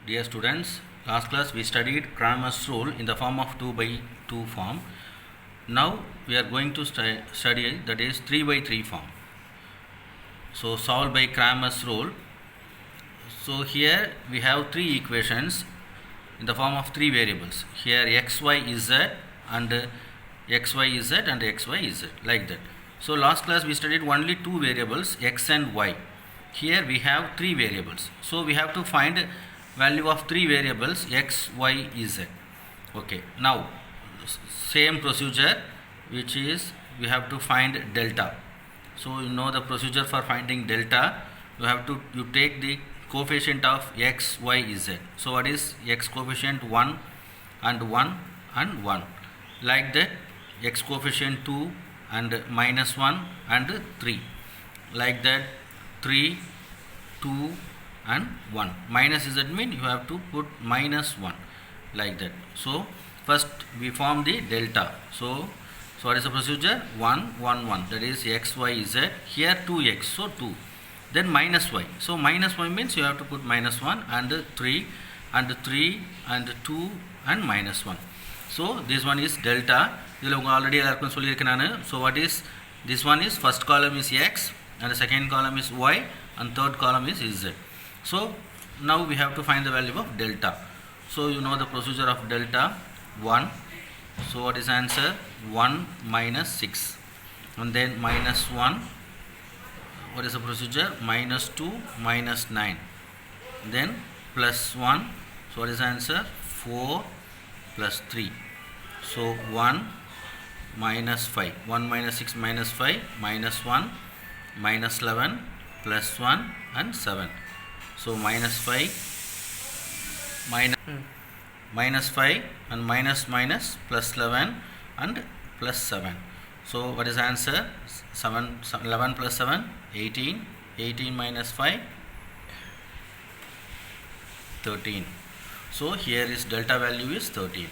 Dear students, last class we studied Cramer's rule in the form of 2 by 2 form. Now we are going to study that is 3 by 3 form. So solve by Cramer's rule. So here we have three equations in the form of three variables. Here x, y, z and x, y, z and x, y, z, like that. So last class we studied only two variables, x and y. Here we have three variables. So we have to find value of three variables x, y, z. Okay, now same procedure, which is we have to find delta. So you know the procedure for finding delta. You take the coefficient of x, y, z. So what is x coefficient? 1 and 1 and 1. Like that, x coefficient 2 and minus 1 and 3. Like that, 3, 2 and 1. Minus z mean you have to put minus 1, like that. So first we form the delta. So what is the procedure? 1, 1, 1. That is x, y, z. Here 2x, so 2. Then minus y. So minus y means you have to put minus 1 and 3 and 3 and 2 and minus 1. So this one is delta. Already so what is this one is first column is x and the second column is y and third column is z. So now we have to find the value of delta. So you know the procedure of delta, 1. So what is answer? 1 minus 6 and then minus 1. What is the procedure? Minus 2 minus 9, then plus 1. So what is answer? 4 plus 3. So 1 minus 5. 1 minus 6 minus 5 minus 1 minus 11 plus 1 and 7. So minus 5 minus 5 and minus plus 11 and plus 7. So what is answer? 11 plus 7, 18. 18 minus 5, 13. So here is delta value is 13.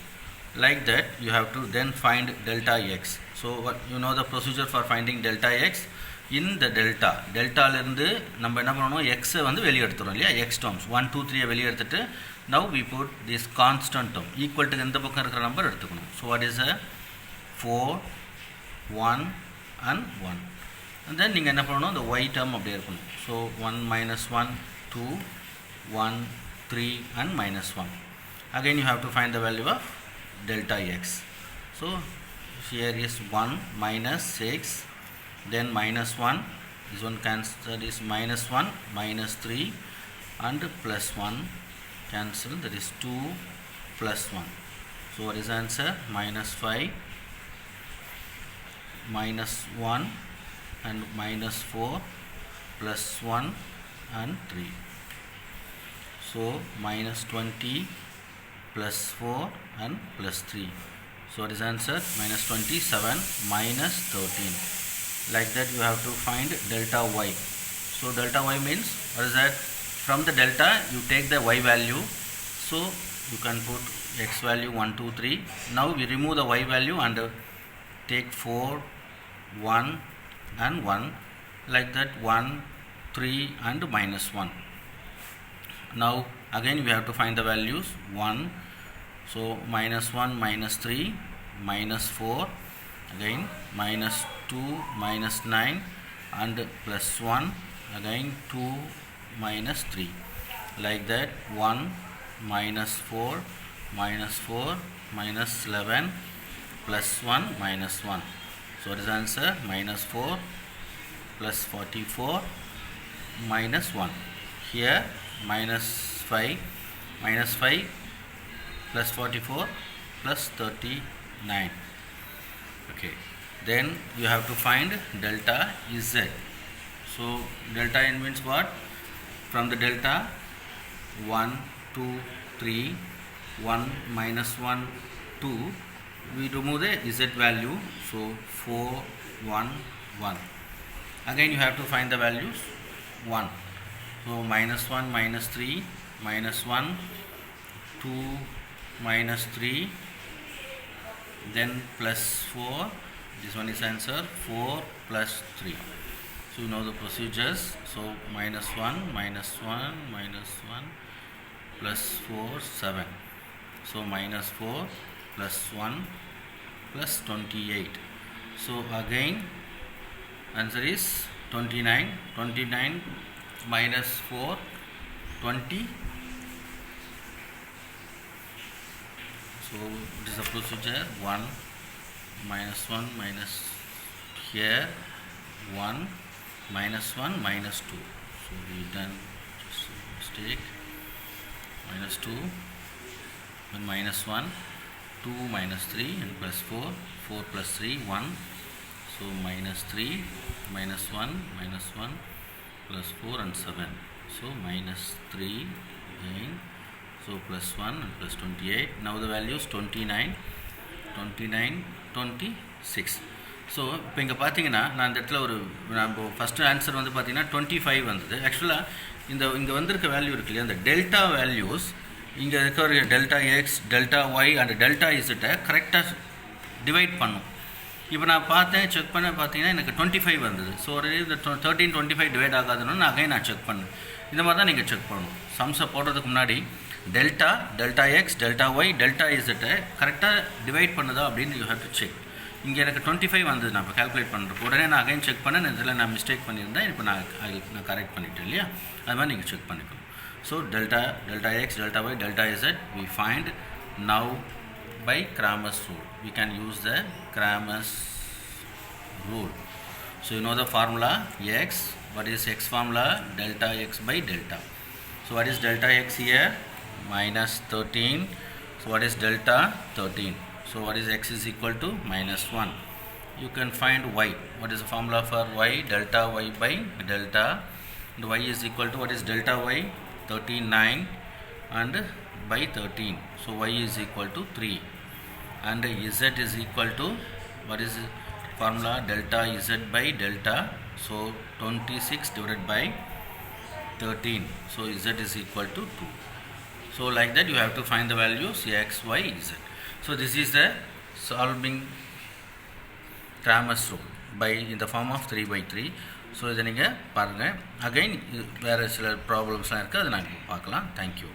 Like that you have to then find delta x. So what you know the procedure for finding delta x? In the delta இருந்து நம்ம என்ன பண்ணனும்? x வந்து வெளிய எடுத்துறோம் இல்லையா? x terms 1 2 3 வெளிய எடுத்துட்டு now we put this constant term equal to இந்த பக்கம் இருக்கிற நம்பர் எடுத்துக்கணும். So what is a 4 1 and 1. And then நீங்க என்ன பண்ணனும்? the y term அப்படியே இருக்கணும். So 1 minus 1 2 1 3 and minus 1. Again you have to find the value of delta x. So here is 1 minus 6, then minus 1, this one cancel, is minus 1 minus 3 and plus 1 cancel, that is 2 plus 1. So what is answer? Minus 5 minus 1 and minus 4 plus 1 and 3. So minus 20 plus 4 and plus 3. So what is answer? Minus 27 minus 13. Like that you have to find delta y. So delta y means what is that? From the delta you take the y value. So you can put x value 1 2 3. Now we remove the y value and take 4 1 and 1. Like that 1 3 and minus 1. Now again we have to find the values. 1. So minus 1 minus 3 minus 4, again minus 2 minus 9 and plus 1, again 2 minus 3. Like that 1 minus 4 minus 4 minus 11 plus 1 minus 1. So what is answer? Minus 4 plus 44 minus 1. Here minus 5 plus 44 plus 39. Okay, then you have to find delta z. So delta n means what? From the delta 1 2 3 1 minus 1 2, we remove the z value. So 4 1 1. Again you have to find the values 1. So minus 1 minus 3 minus 1 2 minus 3, then plus 4. This one is answer 4 plus 3. So you know the procedures. So minus 1 minus 1 minus 1 plus 4 7. So minus 4 plus 1 plus 28. So again answer is 29. 29 minus 4 20. So it is the procedure. 1 minus 1 minus here 1 minus 1 minus 2. So we done just a mistake. Minus 2 and minus 1, 2 minus 3 and plus 4, 4 plus 3 1. So minus 3 minus 1 minus 1 plus 4 and 7. So minus 3 again. So plus 1 and plus 28. Now the value is 29, 29, 26. So இப்போ இங்கே பார்த்தீங்கன்னா நான் இந்த இடத்துல ஒரு நம்ம first answer வந்து பார்த்தீங்கன்னா 25 வந்தது. ஆக்சுவலாக இங்கே வந்திருக்க வேல்யூ இருக்கு இல்லையா, அந்த டெல்டா வேல்யூஸ் இங்கே இருக்க ஒரு delta X delta Y and delta இசட்டை கரெக்டாக டிவைட் பண்ணும். இப்போ நான் பார்த்தேன், செக் பண்ண பார்த்தீங்கன்னா எனக்கு 25 வந்தது. ஸோ ஒரு இந்த 13 25 டிவைட் ஆகாதுன்னு நான் அகைன் நான் செக் பண்ணேன். இந்த மாதிரி தான் நீங்கள் செக் பண்ணணும். சம்ஸை போடுறதுக்கு முன்னாடி delta X delta Y delta இசட்டை கரெக்டாக டிவைட் பண்ணுதா அப்படின்னு யூ ஹேவ் டு செக். இங்கே எனக்கு 25 வந்தது. நான் இப்போ கால்குலேட் பண்ணுறப்போ உடனே நான் அகைன் செக் பண்ணேன். இதில் நான் மிஸ்டேக் பண்ணியிருந்தேன். இப்போ நான் கரெக்ட் பண்ணிட்டேன் இல்லையா, அது மாதிரி நீங்கள் செக் பண்ணிக்கணும். So delta X delta Y delta Z we find now by Cramer's rule. We can use the Cramer's rule. So you know the formula x. What is x formula? Delta x by delta. So what is delta x here? Minus 13. So what is delta? 13. So what is x is equal to minus 1. You can find y. What is the formula for y? Delta y by delta. And y is equal to what is delta y? 39 and by 13. So y is equal to 3. And z is equal to what is the formula? Delta z by delta. So 26 divided by 13. So z is equal to 2. So like that you have to find the values x, y, z. So this is the solving Cramer's rule by in the form of 3 by 3. So இதை நீங்கள் பாருங்கள். Again வேறு சில ப்ராப்ளம்ஸ்லாம் இருக்குது, அதை நாங்கள் பார்க்கலாம். Thank you.